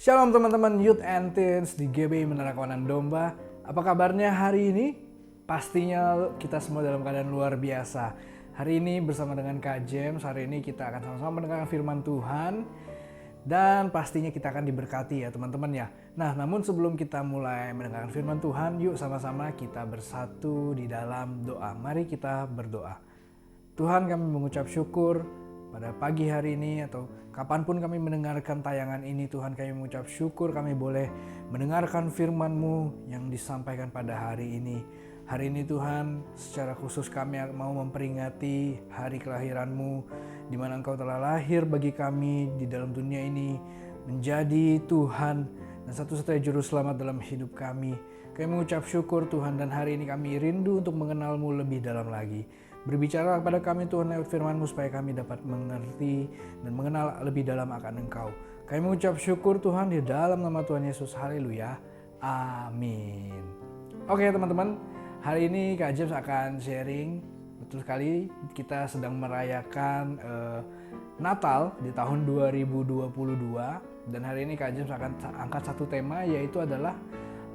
Shalom teman-teman Youth and Teens di GBI Menara Kawanan Domba. Apa kabarnya hari ini? Pastinya kita semua dalam keadaan luar biasa. Hari ini bersama dengan Kak James, hari ini kita akan sama-sama mendengarkan firman Tuhan. Dan pastinya kita akan diberkati ya teman-teman ya. Nah, namun sebelum kita mulai mendengarkan firman Tuhan, yuk sama-sama kita bersatu di dalam doa. Mari kita berdoa. Tuhan, kami mengucap syukur pada pagi hari ini atau kapanpun kami mendengarkan tayangan ini. Tuhan, kami mengucap syukur kami boleh mendengarkan firman-Mu yang disampaikan pada hari ini. Hari ini Tuhan, secara khusus kami mau memperingati hari kelahiran-Mu, di mana Engkau telah lahir bagi kami di dalam dunia ini, menjadi Tuhan dan satu-satunya juru selamat dalam hidup kami. Kami mengucap syukur Tuhan, dan hari ini kami rindu untuk mengenal-Mu lebih dalam lagi. Berbicara kepada kami Tuhan lewat firman-Mu supaya kami dapat mengerti dan mengenal lebih dalam akan Engkau. Kami mengucap syukur Tuhan di dalam nama Tuhan Yesus. Haleluya. Amin. Oke teman-teman, hari ini Kak James akan sharing. Betul sekali, kita sedang merayakan Natal di tahun 2022. Dan hari ini Kak James akan angkat satu tema, yaitu adalah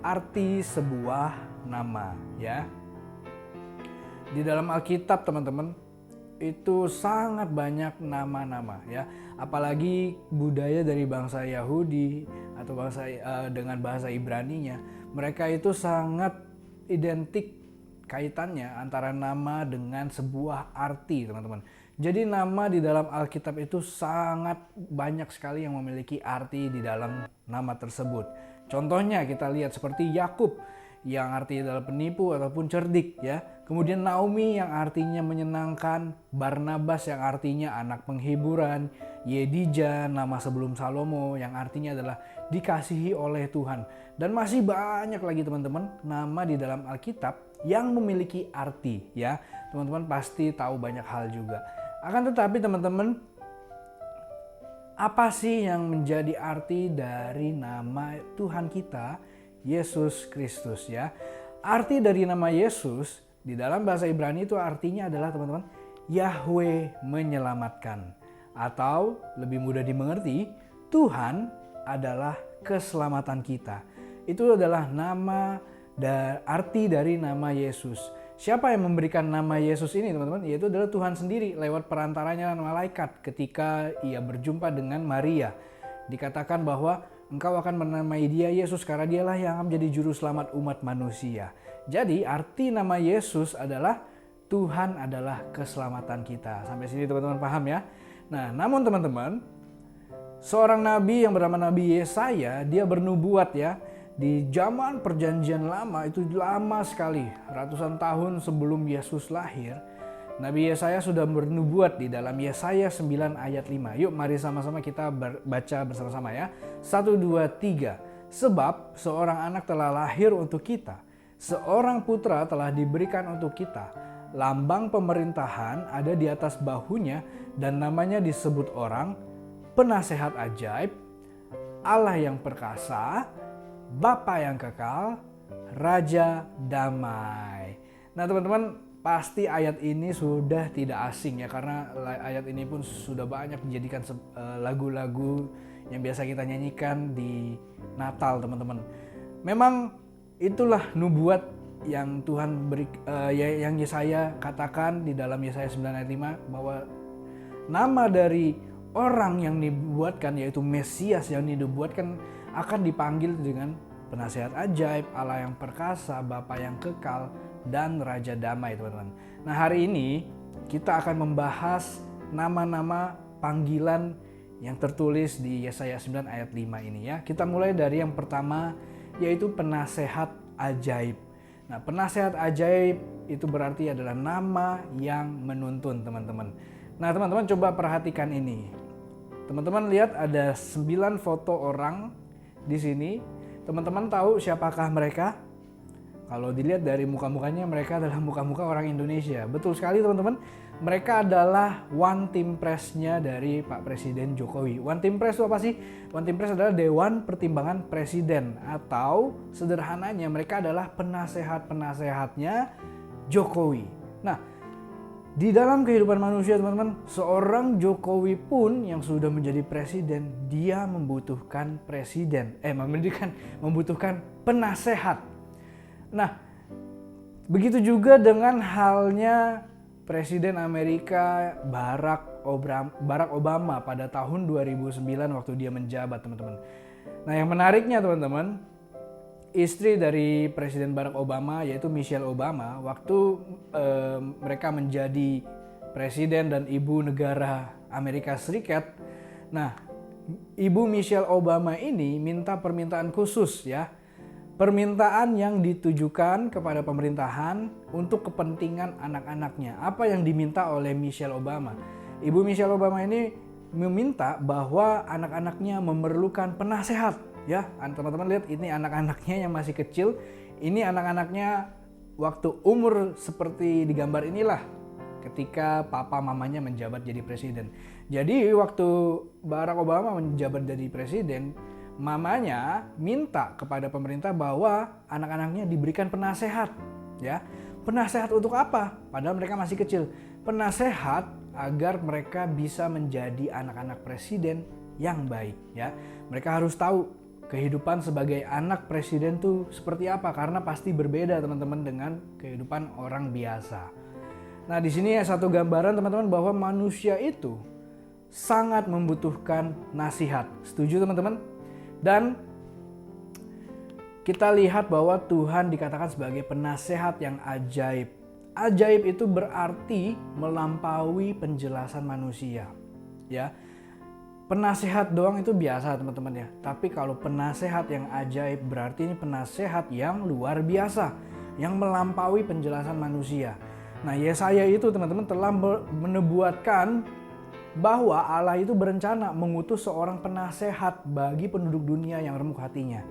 arti sebuah nama ya. Di dalam Alkitab teman-teman itu sangat banyak nama-nama ya, apalagi budaya dari bangsa Yahudi atau bangsa dengan bahasa Ibraninya, mereka itu sangat identik kaitannya antara nama dengan sebuah arti teman-teman. Jadi nama di dalam Alkitab itu sangat banyak sekali yang memiliki arti di dalam nama tersebut. Contohnya kita lihat seperti Yakub yang artinya adalah penipu ataupun cerdik ya. Kemudian Naomi yang artinya menyenangkan, Barnabas yang artinya anak penghiburan, Yedija nama sebelum Salomo yang artinya adalah dikasihi oleh Tuhan. Dan masih banyak lagi teman-teman nama di dalam Alkitab yang memiliki arti ya. Teman-teman pasti tahu banyak hal juga. Akan tetapi teman-teman, apa sih yang menjadi arti dari nama Tuhan kita Yesus Kristus ya? Arti dari nama Yesus di dalam bahasa Ibrani itu artinya adalah teman-teman, Yahweh menyelamatkan. Atau lebih mudah dimengerti, Tuhan adalah keselamatan kita. Itu adalah nama dan arti dari nama Yesus. Siapa yang memberikan nama Yesus ini teman-teman? Yaitu adalah Tuhan sendiri lewat perantaranya malaikat ketika ia berjumpa dengan Maria. Dikatakan bahwa engkau akan menamai dia Yesus karena dialah yang akan menjadi juru selamat umat manusia. Jadi arti nama Yesus adalah Tuhan adalah keselamatan kita. Sampai sini teman-teman paham ya? Nah, namun teman-teman, seorang nabi yang bernama Nabi Yesaya, dia bernubuat ya. Di zaman perjanjian lama, itu lama sekali, ratusan tahun sebelum Yesus lahir, Nabi Yesaya sudah bernubuat di dalam Yesaya 9 ayat 5. Yuk mari sama-sama kita baca bersama-sama ya. 1, 2, 3. Sebab seorang anak telah lahir untuk kita, seorang putra telah diberikan untuk kita. Lambang pemerintahan ada di atas bahunya dan namanya disebut orang Penasehat Ajaib, Allah yang perkasa, Bapa yang kekal, Raja Damai. Nah teman-teman, pasti ayat ini sudah tidak asing ya, karena ayat ini pun sudah banyak dijadikan lagu-lagu yang biasa kita nyanyikan di Natal teman-teman. Memang itulah nubuat yang Tuhan beri, yang Yesaya katakan di dalam Yesaya 9 ayat 5, bahwa nama dari orang yang dibuatkan yaitu Mesias yang dibuatkan akan dipanggil dengan Penasehat Ajaib, Allah yang perkasa, Bapa yang kekal, dan Raja Damai teman-teman. Nah hari ini kita akan membahas nama-nama panggilan yang tertulis di Yesaya 9 ayat 5 ini ya. Kita mulai dari yang pertama, yaitu Penasehat Ajaib. Nah Penasehat Ajaib itu berarti adalah nama yang menuntun teman-teman. Nah teman-teman coba perhatikan ini. Teman-teman lihat ada 9 foto orang di sini. Teman-teman tahu siapakah mereka? Kalau dilihat dari muka-mukanya, mereka adalah muka-muka orang Indonesia. Betul sekali teman-teman. Mereka adalah One Team Press-nya dari Pak Presiden Jokowi. One Team Press itu apa sih? One Team Press adalah Dewan Pertimbangan Presiden. Atau sederhananya mereka adalah penasehat-penasehatnya Jokowi. Nah, Di dalam kehidupan manusia teman-teman, seorang Jokowi pun yang sudah menjadi presiden, dia membutuhkan membutuhkan penasehat. Nah, begitu juga dengan halnya Presiden Amerika Barack Obama pada tahun 2009 waktu dia menjabat, teman-teman. Nah, yang menariknya teman-teman, istri dari Presiden Barack Obama yaitu Michelle Obama waktu mereka menjadi presiden dan ibu negara Amerika Serikat. Nah, ibu Michelle Obama ini minta permintaan khusus ya. Permintaan yang ditujukan kepada pemerintahan untuk kepentingan anak-anaknya. Apa yang diminta oleh Michelle Obama? Ibu Michelle Obama ini meminta bahwa anak-anaknya memerlukan penasehat. Ya, teman-teman lihat ini anak-anaknya yang masih kecil. Ini anak-anaknya waktu umur seperti digambar inilah ketika papa mamanya menjabat jadi presiden. Jadi waktu Barack Obama menjabat jadi presiden, mamanya minta kepada pemerintah bahwa anak-anaknya diberikan penasehat. Ya, penasehat untuk apa? Padahal mereka masih kecil. Penasehat agar mereka bisa menjadi anak-anak presiden yang baik. Ya, mereka harus tahu kehidupan sebagai anak presiden tuh seperti apa, karena pasti berbeda teman-teman dengan kehidupan orang biasa. Nah, di sini satu gambaran teman-teman bahwa manusia itu sangat membutuhkan nasihat. Setuju teman-teman? Dan kita lihat bahwa Tuhan dikatakan sebagai penasehat yang ajaib. Ajaib itu berarti melampaui penjelasan manusia. Ya. Penasehat doang itu biasa teman-teman ya. Tapi kalau penasehat yang ajaib berarti ini penasehat yang luar biasa, yang melampaui penjelasan manusia. Nah, Yesaya itu teman-teman telah menubuatkan bahwa Allah itu berencana mengutus seorang penasehat bagi penduduk dunia yang remuk hatinya.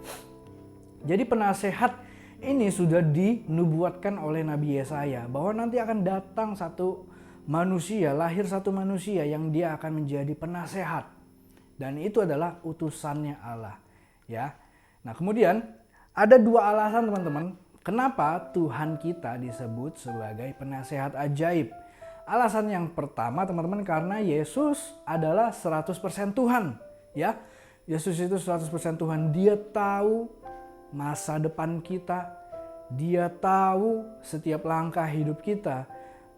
Jadi penasehat ini sudah dinubuatkan oleh Nabi Yesaya bahwa nanti akan datang lahir satu manusia yang dia akan menjadi penasehat. Dan itu adalah utusannya Allah, ya. Nah, kemudian ada dua alasan teman-teman, kenapa Tuhan kita disebut sebagai penasehat ajaib. Alasan yang pertama teman-teman, karena Yesus adalah 100% Tuhan, ya. Yesus itu 100% Tuhan. Dia tahu masa depan kita, dia tahu setiap langkah hidup kita,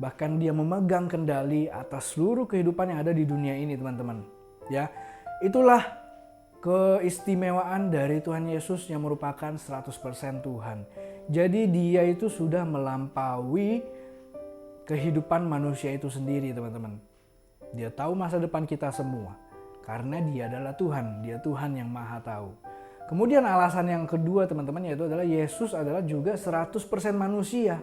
bahkan dia memegang kendali atas seluruh kehidupan yang ada di dunia ini, teman-teman, ya. Itulah keistimewaan dari Tuhan Yesus yang merupakan 100% Tuhan. Jadi dia itu sudah melampaui kehidupan manusia itu sendiri, teman-teman. Dia tahu masa depan kita semua. Karena dia adalah Tuhan. Dia Tuhan yang maha tahu. Kemudian alasan yang kedua teman-teman, yaitu adalah Yesus adalah juga 100% manusia.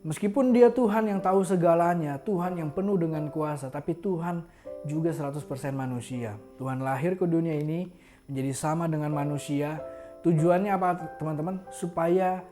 Meskipun dia Tuhan yang tahu segalanya, Tuhan yang penuh dengan kuasa, tapi Tuhan juga 100% manusia. Tuhan lahir ke dunia ini menjadi sama dengan manusia. Tujuannya apa teman-teman? Supaya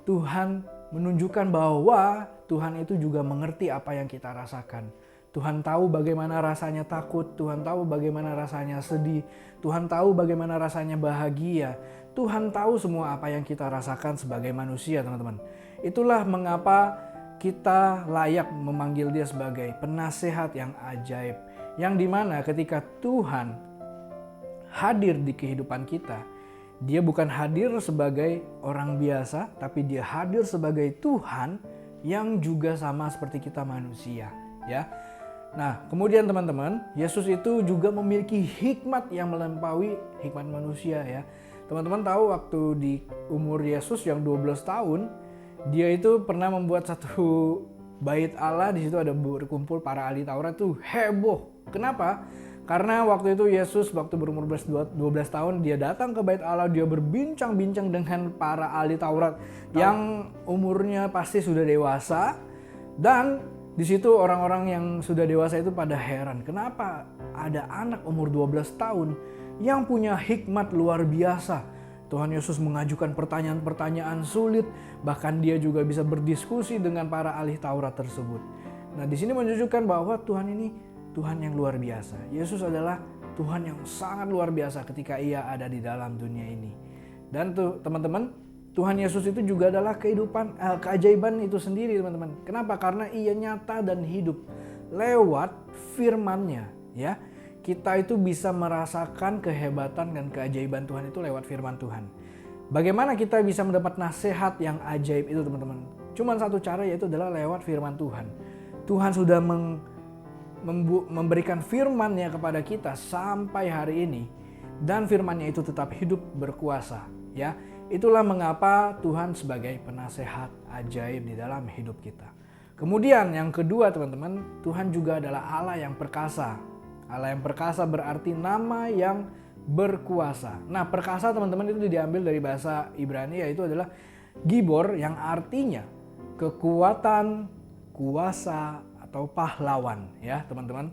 Tuhan menunjukkan bahwa Tuhan itu juga mengerti apa yang kita rasakan. Tuhan tahu bagaimana rasanya takut, Tuhan tahu bagaimana rasanya sedih, Tuhan tahu bagaimana rasanya bahagia. Tuhan tahu semua apa yang kita rasakan sebagai manusia, teman-teman. Itulah mengapa kita layak memanggil dia sebagai penasehat yang ajaib. Yang dimana ketika Tuhan hadir di kehidupan kita, dia bukan hadir sebagai orang biasa, tapi dia hadir sebagai Tuhan yang juga sama seperti kita manusia, ya. Nah, kemudian teman-teman, Yesus itu juga memiliki hikmat yang melampaui hikmat manusia, ya. Teman-teman tahu waktu di umur Yesus yang 12 tahun, dia itu pernah membuat satu bait Allah, di situ ada berkumpul para ahli Taurat tuh heboh. Kenapa? Karena waktu itu Yesus waktu berumur 12 tahun dia datang ke bait Allah, dia berbincang-bincang dengan para ahli Taurat yang umurnya pasti sudah dewasa, dan di situ orang-orang yang sudah dewasa itu pada heran, kenapa ada anak umur 12 tahun yang punya hikmat luar biasa. Tuhan Yesus mengajukan pertanyaan-pertanyaan sulit, bahkan dia juga bisa berdiskusi dengan para ahli Taurat tersebut. Nah, di sini menunjukkan bahwa Tuhan ini Tuhan yang luar biasa. Yesus adalah Tuhan yang sangat luar biasa ketika ia ada di dalam dunia ini. Dan tuh teman-teman, Tuhan Yesus itu juga adalah keajaiban itu sendiri, teman-teman. Kenapa? Karena ia nyata dan hidup lewat firman-Nya, ya. Kita itu bisa merasakan kehebatan dan keajaiban Tuhan itu lewat firman Tuhan. Bagaimana kita bisa mendapat nasihat yang ajaib itu, teman-teman? Cuman satu cara, yaitu adalah lewat firman Tuhan. Tuhan sudah memberikan firman-Nya kepada kita sampai hari ini, dan firman-Nya itu tetap hidup berkuasa, ya. Itulah mengapa Tuhan sebagai penasehat ajaib di dalam hidup kita. Kemudian yang kedua, teman-teman, Tuhan juga adalah Allah yang perkasa. Allah yang perkasa berarti nama yang berkuasa. Nah, perkasa, teman-teman, itu diambil dari bahasa Ibrani, yaitu adalah gibor, yang artinya kekuatan, kuasa, atau pahlawan, ya teman-teman.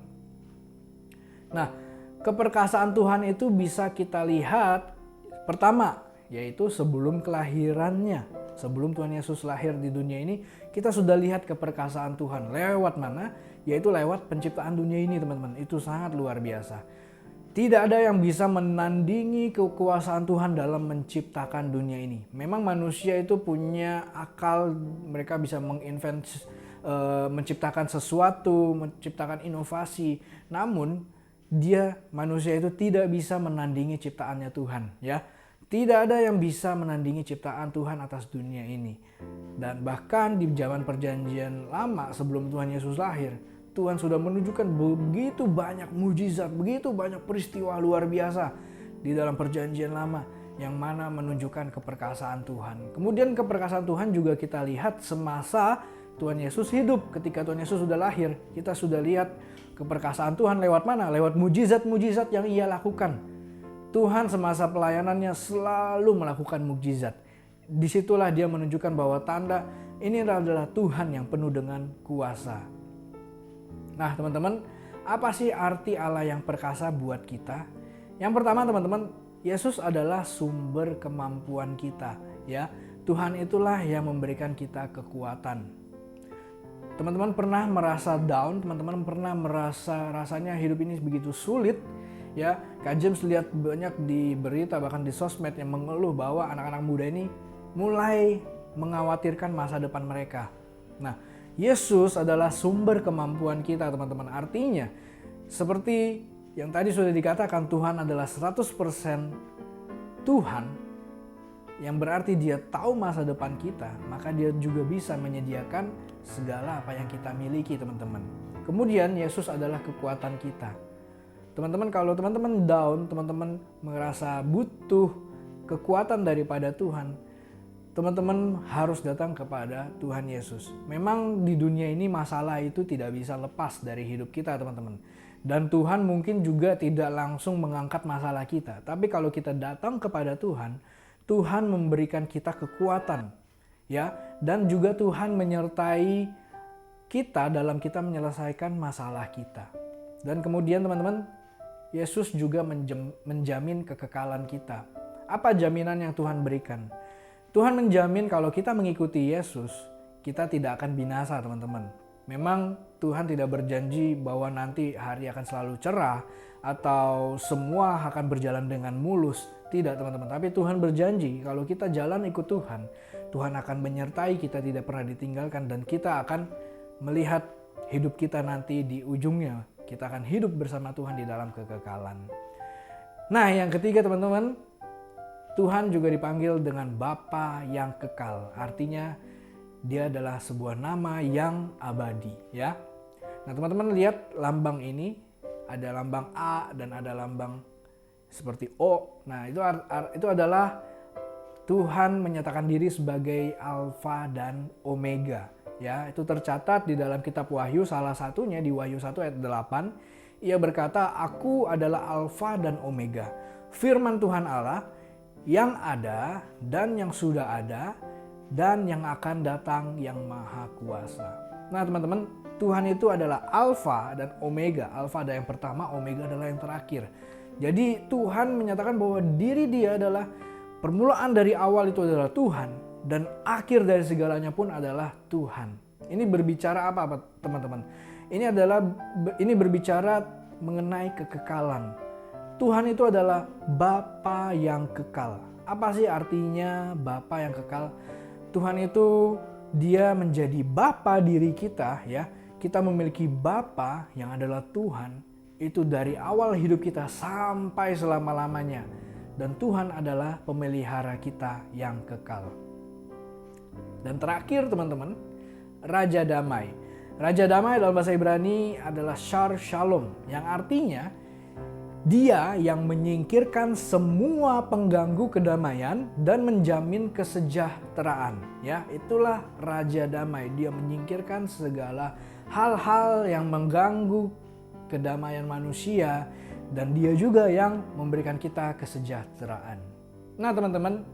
Nah, keperkasaan Tuhan itu bisa kita lihat pertama, yaitu sebelum kelahirannya. Sebelum Tuhan Yesus lahir di dunia ini, kita sudah lihat keperkasaan Tuhan. Lewat mana? Yaitu lewat penciptaan dunia ini, teman-teman. Itu sangat luar biasa. Tidak ada yang bisa menandingi kekuasaan Tuhan dalam menciptakan dunia ini. Memang manusia itu punya akal, mereka bisa menciptakan sesuatu, menciptakan inovasi. Namun, manusia itu tidak bisa menandingi ciptaannya Tuhan, ya. Tidak ada yang bisa menandingi ciptaan Tuhan atas dunia ini. Dan bahkan di zaman perjanjian lama sebelum Tuhan Yesus lahir, Tuhan sudah menunjukkan begitu banyak mujizat, begitu banyak peristiwa luar biasa di dalam perjanjian lama yang mana menunjukkan keperkasaan Tuhan. Kemudian keperkasaan Tuhan juga kita lihat semasa Tuhan Yesus hidup. Ketika Tuhan Yesus sudah lahir, kita sudah lihat keperkasaan Tuhan lewat mana? Lewat mujizat-mujizat yang ia lakukan. Tuhan semasa pelayanannya selalu melakukan mukjizat. Disitulah dia menunjukkan bahwa tanda ini adalah Tuhan yang penuh dengan kuasa. Nah, teman-teman, apa sih arti Allah yang perkasa buat kita? Yang pertama, teman-teman, Yesus adalah sumber kemampuan kita, ya. Tuhan itulah yang memberikan kita kekuatan. Teman-teman pernah merasa down, teman-teman pernah merasa rasanya hidup ini begitu sulit, ya. Kak James lihat banyak di berita, bahkan di sosmed, yang mengeluh bahwa anak-anak muda ini mulai mengkhawatirkan masa depan mereka. Nah, Yesus adalah sumber kemampuan kita, teman-teman. Artinya, seperti yang tadi sudah dikatakan, Tuhan adalah 100% Tuhan, yang berarti dia tahu masa depan kita, maka dia juga bisa menyediakan segala apa yang kita miliki, teman-teman. Kemudian, Yesus adalah kekuatan kita. Teman-teman, kalau teman-teman down, teman-teman merasa butuh kekuatan daripada Tuhan, teman-teman harus datang kepada Tuhan Yesus. Memang di dunia ini masalah itu tidak bisa lepas dari hidup kita, teman-teman. Dan Tuhan mungkin juga tidak langsung mengangkat masalah kita. Tapi kalau kita datang kepada Tuhan, Tuhan memberikan kita kekuatan, ya, dan juga Tuhan menyertai kita dalam kita menyelesaikan masalah kita. Dan kemudian, teman-teman, Yesus juga menjamin kekekalan kita. Apa jaminan yang Tuhan berikan? Tuhan menjamin kalau kita mengikuti Yesus, kita tidak akan binasa, teman-teman. Memang Tuhan tidak berjanji bahwa nanti hari akan selalu cerah atau semua akan berjalan dengan mulus. Tidak, teman-teman. Tapi Tuhan berjanji kalau kita jalan ikut Tuhan, Tuhan akan menyertai kita, tidak pernah ditinggalkan, dan kita akan melihat hidup kita nanti di ujungnya. Kita akan hidup bersama Tuhan di dalam kekekalan. Nah, yang ketiga, teman-teman, Tuhan juga dipanggil dengan Bapa yang kekal. Artinya dia adalah sebuah nama yang abadi, ya. Nah, teman-teman lihat lambang ini, ada lambang A dan ada lambang seperti O. Nah, itu adalah Tuhan menyatakan diri sebagai Alfa dan Omega. Ya, itu tercatat di dalam kitab Wahyu, salah satunya di Wahyu 1 ayat 8. Ia berkata, "Aku adalah Alfa dan Omega, firman Tuhan Allah, yang ada dan yang sudah ada dan yang akan datang, yang maha kuasa." Nah, teman-teman, Tuhan itu adalah Alfa dan Omega. Alfa adalah yang pertama, Omega adalah yang terakhir. Jadi Tuhan menyatakan bahwa diri dia adalah permulaan dari awal itu adalah Tuhan. Dan akhir dari segalanya pun adalah Tuhan. Ini berbicara apa, teman-teman? Ini berbicara mengenai kekekalan. Tuhan itu adalah Bapa yang kekal. Apa sih artinya Bapa yang kekal? Tuhan itu dia menjadi Bapa diri kita ya. Kita memiliki Bapa yang adalah Tuhan itu dari awal hidup kita sampai selama-lamanya. Dan Tuhan adalah pemelihara kita yang kekal. Dan terakhir teman-teman, Raja Damai. Raja Damai dalam bahasa Ibrani adalah Shar Shalom, yang artinya dia yang menyingkirkan semua pengganggu kedamaian dan menjamin kesejahteraan. Ya, itulah Raja Damai. Dia menyingkirkan segala hal-hal yang mengganggu kedamaian manusia dan dia juga yang memberikan kita kesejahteraan. Nah, teman-teman,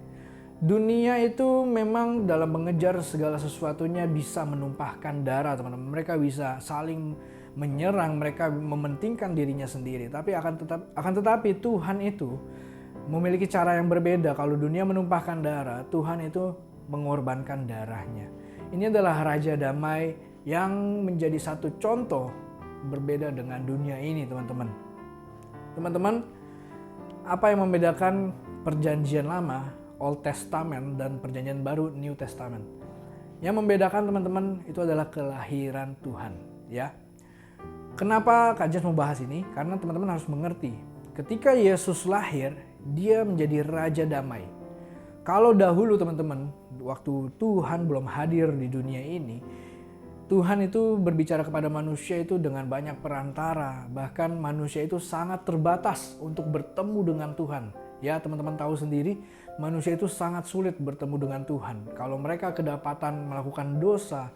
dunia itu memang dalam mengejar segala sesuatunya bisa menumpahkan darah, teman-teman. Mereka bisa saling menyerang, mereka mementingkan dirinya sendiri. Tapi akan tetapi Tuhan itu memiliki cara yang berbeda. Kalau dunia menumpahkan darah, Tuhan itu mengorbankan darahnya. Ini adalah Raja Damai yang menjadi satu contoh berbeda dengan dunia ini, teman-teman. Teman-teman, apa yang membedakan Perjanjian Lama, Old Testament, dan Perjanjian Baru, New Testament? Yang membedakan, teman-teman, itu adalah kelahiran Tuhan, ya. Kenapa Kak Jas membahas ini? Karena teman-teman harus mengerti, ketika Yesus lahir, dia menjadi Raja Damai. Kalau dahulu teman-teman, waktu Tuhan belum hadir di dunia ini, Tuhan itu berbicara kepada manusia itu dengan banyak perantara. Bahkan manusia itu sangat terbatas untuk bertemu dengan Tuhan. Ya, teman-teman tahu sendiri, manusia itu sangat sulit bertemu dengan Tuhan. Kalau mereka kedapatan melakukan dosa,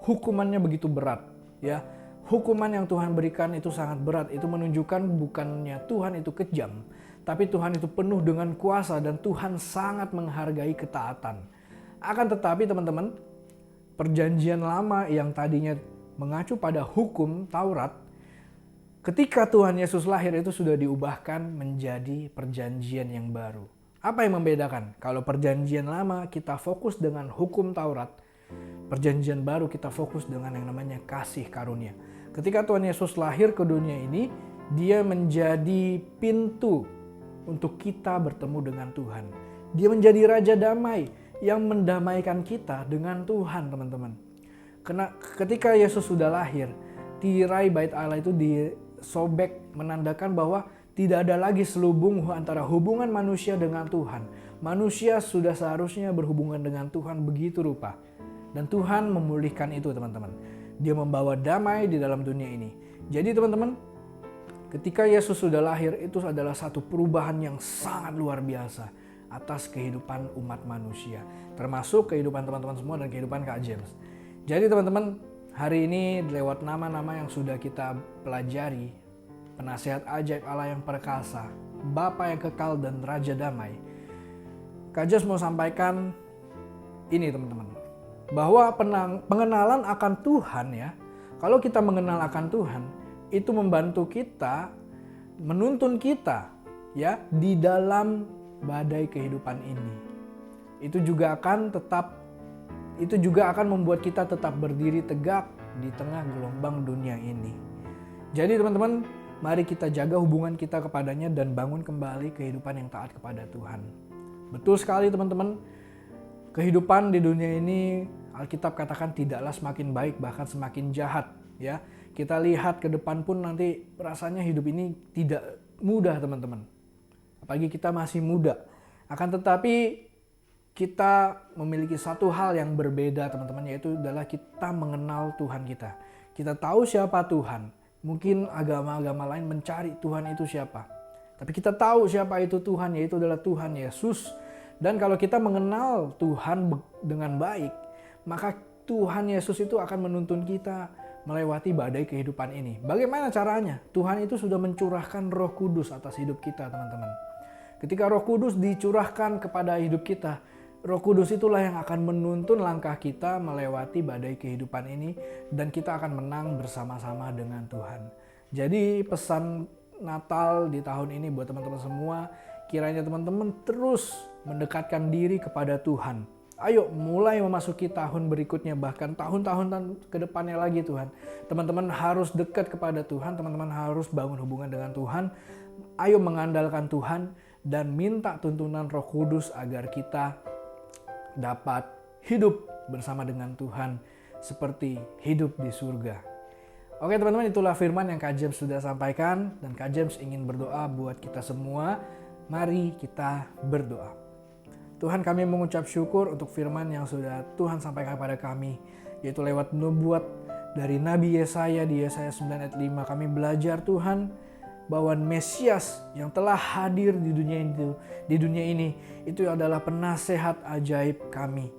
hukumannya begitu berat, ya. Hukuman yang Tuhan berikan itu sangat berat. Itu menunjukkan bukannya Tuhan itu kejam, tapi Tuhan itu penuh dengan kuasa dan Tuhan sangat menghargai ketaatan. Akan tetapi teman-teman, Perjanjian Lama yang tadinya mengacu pada hukum Taurat, ketika Tuhan Yesus lahir itu sudah diubahkan menjadi perjanjian yang baru. Apa yang membedakan? Kalau Perjanjian Lama kita fokus dengan hukum Taurat, Perjanjian Baru kita fokus dengan yang namanya kasih karunia. Ketika Tuhan Yesus lahir ke dunia ini, dia menjadi pintu untuk kita bertemu dengan Tuhan. Dia menjadi Raja Damai yang mendamaikan kita dengan Tuhan, teman-teman. Karena ketika Yesus sudah lahir, tirai bait Allah itu disobek, menandakan bahwa tidak ada lagi selubung antara hubungan manusia dengan Tuhan. Manusia sudah seharusnya berhubungan dengan Tuhan begitu rupa. Dan Tuhan memulihkan itu, teman-teman. Dia membawa damai di dalam dunia ini. Jadi teman-teman, ketika Yesus sudah lahir, itu adalah satu perubahan yang sangat luar biasa atas kehidupan umat manusia. Termasuk kehidupan teman-teman semua dan kehidupan Kak James. Jadi teman-teman, hari ini lewat nama-nama yang sudah kita pelajari, Penasihat Ajaib Allah yang Perkasa, Bapa yang Kekal, dan Raja Damai, Kak James mau sampaikan ini, teman-teman. Bahwa pengenalan akan Tuhan, ya, kalau kita mengenal akan Tuhan, itu membantu kita, menuntun kita, ya, di dalam badai kehidupan ini. Itu juga akan membuat kita tetap berdiri tegak di tengah gelombang dunia ini. Jadi teman-teman, mari kita jaga hubungan kita kepadanya dan bangun kembali kehidupan yang taat kepada Tuhan. Betul sekali teman-teman, kehidupan di dunia ini Alkitab katakan tidaklah semakin baik, bahkan semakin jahat, ya. Kita lihat ke depan pun nanti rasanya hidup ini tidak mudah, teman-teman. Apalagi kita masih muda. Akan tetapi kita memiliki satu hal yang berbeda, teman-teman, yaitu adalah kita mengenal Tuhan kita. Kita tahu siapa Tuhan. Mungkin agama-agama lain mencari Tuhan itu siapa. Tapi kita tahu siapa itu Tuhan, yaitu adalah Tuhan Yesus. Dan kalau kita mengenal Tuhan dengan baik, maka Tuhan Yesus itu akan menuntun kita melewati badai kehidupan ini. Bagaimana caranya? Tuhan itu sudah mencurahkan Roh Kudus atas hidup kita, teman-teman. Ketika Roh Kudus dicurahkan kepada hidup kita, Roh Kudus itulah yang akan menuntun langkah kita melewati badai kehidupan ini dan kita akan menang bersama-sama dengan Tuhan. Jadi pesan Natal di tahun ini buat teman-teman semua, kiranya teman-teman terus mendekatkan diri kepada Tuhan. Ayo mulai memasuki tahun berikutnya, bahkan tahun-tahun ke depannya lagi Tuhan. Teman-teman harus dekat kepada Tuhan, teman-teman harus bangun hubungan dengan Tuhan. Ayo mengandalkan Tuhan dan minta tuntunan Roh Kudus agar kita dapat hidup bersama dengan Tuhan seperti hidup di surga. Oke teman-teman, itulah firman yang Kak James sudah sampaikan, dan Kak James ingin berdoa buat kita semua. Mari kita berdoa. Tuhan, kami mengucap syukur untuk firman yang sudah Tuhan sampaikan kepada kami, yaitu lewat nubuat dari Nabi Yesaya di Yesaya 9 ayat 5. Kami belajar Tuhan bahwa Mesias yang telah hadir di dunia ini itu adalah penasehat ajaib kami.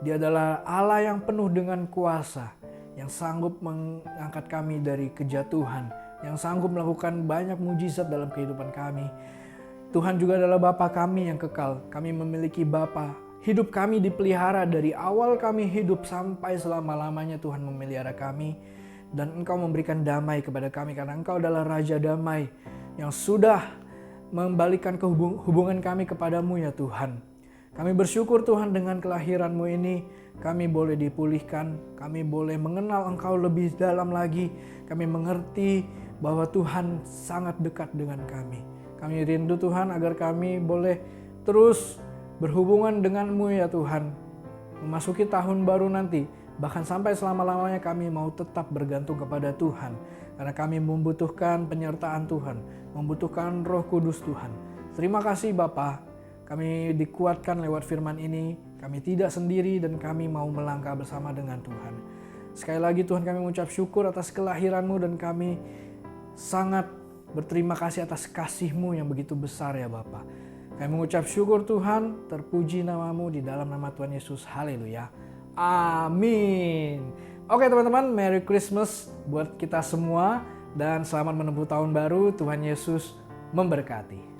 Dia adalah Allah yang penuh dengan kuasa, yang sanggup mengangkat kami dari kejatuhan, yang sanggup melakukan banyak mujizat dalam kehidupan kami. Tuhan juga adalah Bapa kami yang kekal. Kami memiliki Bapa. Hidup kami dipelihara dari awal kami hidup sampai selama-lamanya. Tuhan memelihara kami, dan Engkau memberikan damai kepada kami karena Engkau adalah Raja Damai yang sudah membalikan hubungan kami kepadamu ya Tuhan. Kami bersyukur Tuhan, dengan kelahiran-Mu ini kami boleh dipulihkan, kami boleh mengenal Engkau lebih dalam lagi. Kami mengerti bahwa Tuhan sangat dekat dengan kami. Kami rindu Tuhan agar kami boleh terus berhubungan dengan-Mu ya Tuhan. Memasuki tahun baru nanti, bahkan sampai selama-lamanya kami mau tetap bergantung kepada Tuhan. Karena kami membutuhkan penyertaan Tuhan, membutuhkan Roh Kudus Tuhan. Terima kasih Bapa, kami dikuatkan lewat firman ini. Kami tidak sendiri dan kami mau melangkah bersama dengan Tuhan. Sekali lagi Tuhan, kami mengucap syukur atas kelahiran-Mu, dan kami sangat berterima kasih atas kasih-Mu yang begitu besar ya Bapa. Kami mengucap syukur Tuhan, terpuji nama-Mu di dalam nama Tuhan Yesus. Haleluya. Amin. Oke teman-teman, Merry Christmas buat kita semua dan selamat menempuh tahun baru. Tuhan Yesus memberkati.